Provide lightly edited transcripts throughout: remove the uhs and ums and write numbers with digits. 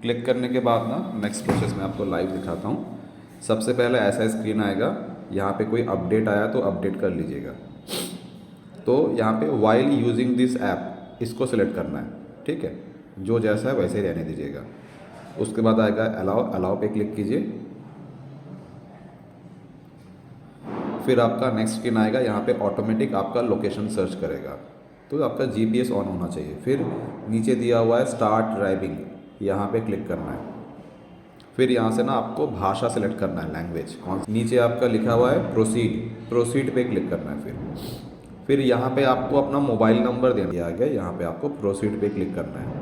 Click करने के बाद ना नेक्स्ट प्रोसेस में आपको लाइव दिखाता हूँ। सबसे पहले ऐसा स्क्रीन आएगा, यहाँ पे कोई अपडेट आया तो अपडेट कर लीजिएगा। तो यहाँ पे वाइल यूजिंग दिस ऐप इसको सिलेक्ट करना है, ठीक है। जो जैसा है वैसे ही रहने दीजिएगा। उसके बाद आएगा अलाउ पे क्लिक कीजिए। फिर आपका नेक्स्ट स्क्रीन आएगा, यहाँ पे ऑटोमेटिक आपका लोकेशन सर्च करेगा, तो आपका जीपीएस ऑन होना चाहिए। फिर नीचे दिया हुआ है स्टार्ट ड्राइविंग, यहाँ पे क्लिक करना है। फिर यहाँ से ना आपको भाषा सेलेक्ट करना है, लैंग्वेज कौन। नीचे आपका लिखा हुआ है प्रोसीड पे क्लिक करना है। फिर यहाँ पे आपको अपना मोबाइल नंबर देना दिया गया, यहाँ पे आपको प्रोसीड पे क्लिक करना है।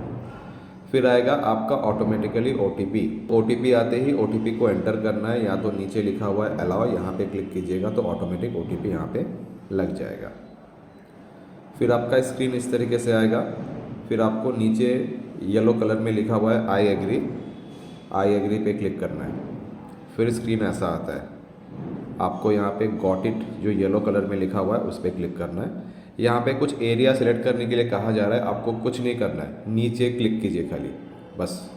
फिर आएगा आपका ऑटोमेटिकली ओटीपी आते ही ओटीपी को एंटर करना है, या तो नीचे लिखा हुआ है अलाउ, यहाँ पे क्लिक कीजिएगा तो ऑटोमेटिक ओटीपी यहाँ पे लग जाएगा। फिर आपका स्क्रीन इस तरीके से आएगा। फिर आपको नीचे येलो कलर में लिखा हुआ है आई एग्री पे क्लिक करना है। फिर स्क्रीन ऐसा आता है, आपको यहाँ पे गॉट इट जो येलो कलर में लिखा हुआ है उस पर क्लिक करना है। यहाँ पे कुछ एरिया सेलेक्ट करने के लिए कहा जा रहा है, आपको कुछ नहीं करना है, नीचे क्लिक कीजिए खाली बस।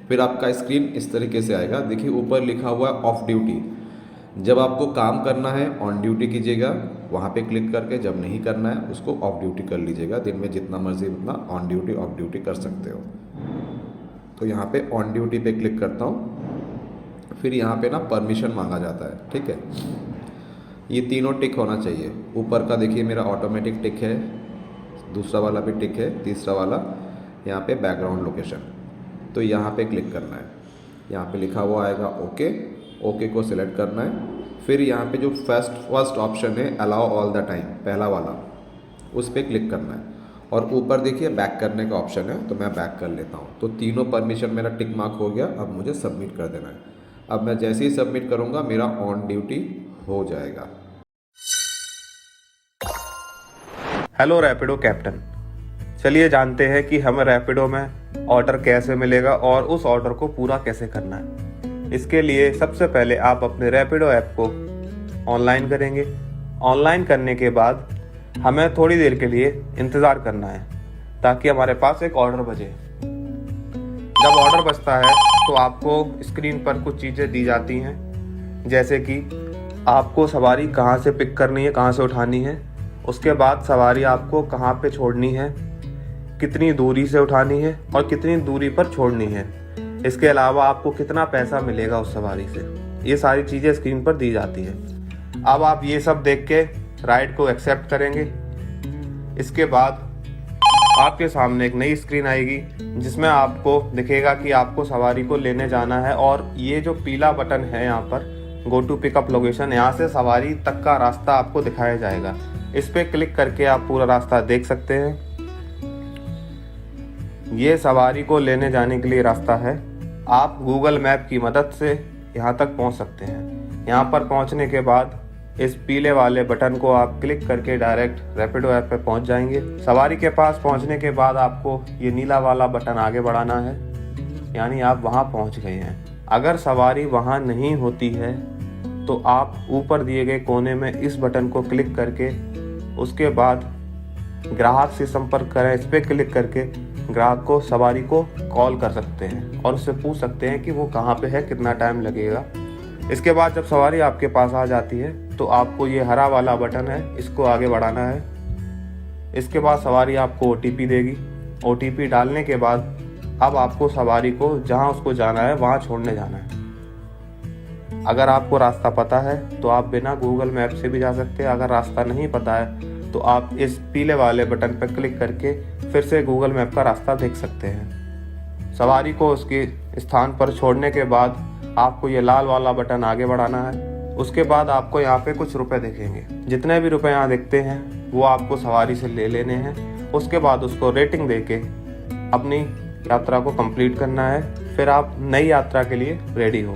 फिर आपका स्क्रीन इस तरीके से आएगा। देखिए ऊपर लिखा हुआ है ऑफ ड्यूटी, जब आपको काम करना है ऑन ड्यूटी कीजिएगा, वहाँ पे क्लिक करके। जब नहीं करना है उसको ऑफ ड्यूटी कर लीजिएगा। दिन में जितना मर्जी उतना ऑन ड्यूटी ऑफ ड्यूटी कर सकते हो। तो यहाँ पे ऑन ड्यूटी पे क्लिक करता हूँ। फिर यहाँ पे ना परमिशन मांगा जाता है, ठीक है। ये तीनों टिक होना चाहिए। ऊपर का देखिए मेरा ऑटोमेटिक टिक है, दूसरा वाला भी टिक है, तीसरा वाला यहाँ पे बैकग्राउंड लोकेशन, तो यहाँ पे क्लिक करना है। यहाँ पे लिखा हुआ आएगा ओके को सिलेक्ट करना है। फिर यहाँ पे जो फर्स्ट ऑप्शन है अलाउ ऑल द टाइम, पहला वाला, उस पर क्लिक करना है। और ऊपर देखिए बैक करने का ऑप्शन है, तो मैं बैक कर लेता हूँ। तो तीनों परमिशन मेरा टिक मार्क हो गया। अब मुझे सबमिट कर देना है। अब मैं जैसे ही सबमिट करूँगा मेरा ऑन ड्यूटी हो जाएगा। हेलो रैपिडो कैप्टन, चलिए जानते हैं कि हमें रैपिडो में ऑर्डर कैसे मिलेगा और उस ऑर्डर को पूरा कैसे करना है। इसके लिए सबसे पहले आप अपने रैपिडो ऐप को ऑनलाइन करेंगे। ऑनलाइन करने के बाद हमें थोड़ी देर के लिए इंतज़ार करना है ताकि हमारे पास एक ऑर्डर बजे। जब ऑर्डर बजता है तो आपको स्क्रीन पर कुछ चीज़ें दी जाती हैं, जैसे कि आपको सवारी कहाँ से पिक करनी है, कहाँ से उठानी है, उसके बाद सवारी आपको कहाँ पे छोड़नी है, कितनी दूरी से उठानी है और कितनी दूरी पर छोड़नी है। इसके अलावा आपको कितना पैसा मिलेगा उस सवारी से, ये सारी चीज़ें स्क्रीन पर दी जाती है। अब आप ये सब देख के राइड को एक्सेप्ट करेंगे। इसके बाद आपके सामने एक नई स्क्रीन आएगी जिसमें आपको दिखेगा कि आपको सवारी को लेने जाना है, और ये जो पीला बटन है यहाँ पर गो टू पिकअप लोकेशन, यहाँ से सवारी तक का रास्ता आपको दिखाया जाएगा। इस पर क्लिक करके आप पूरा रास्ता देख सकते हैं। ये सवारी को लेने जाने के लिए रास्ता है। आप गूगल मैप की मदद से यहाँ तक पहुँच सकते हैं। यहाँ पर पहुँचने के बाद इस पीले वाले बटन को आप क्लिक करके डायरेक्ट रैपिडो ऐप पे पहुँच जाएंगे। सवारी के पास पहुँचने के बाद आपको ये नीला वाला बटन आगे बढ़ाना है, यानी आप वहाँ पहुँच गए हैं। अगर सवारी वहाँ नहीं होती है तो आप ऊपर दिए गए कोने में इस बटन को क्लिक करके उसके बाद ग्राहक से संपर्क करें। इस पर क्लिक करके ग्राहक को सवारी को कॉल कर सकते हैं और उससे पूछ सकते हैं कि वो कहाँ पे है, कितना टाइम लगेगा। इसके बाद जब सवारी आपके पास आ जाती है तो आपको ये हरा वाला बटन है, इसको आगे बढ़ाना है। इसके बाद सवारी आपको ओटीपी देगी। ओटीपी डालने के बाद अब आपको सवारी को जहाँ उसको जाना है वहाँ छोड़ने जाना है। अगर आपको रास्ता पता है तो आप बिना गूगल मैप से भी जा सकते हैं। अगर रास्ता नहीं पता है तो आप इस पीले वाले बटन पर क्लिक करके फिर से गूगल मैप का रास्ता देख सकते हैं। सवारी को उसके स्थान पर छोड़ने के बाद आपको ये लाल वाला बटन आगे बढ़ाना है। उसके बाद आपको यहाँ पे कुछ रुपए दिखेंगे। जितने भी रुपए यहाँ दिखते हैं वो आपको सवारी से ले लेने हैं। उसके बाद उसको रेटिंग देके अपनी यात्रा को कंप्लीट करना है। फिर आप नई यात्रा के लिए रेडी हो।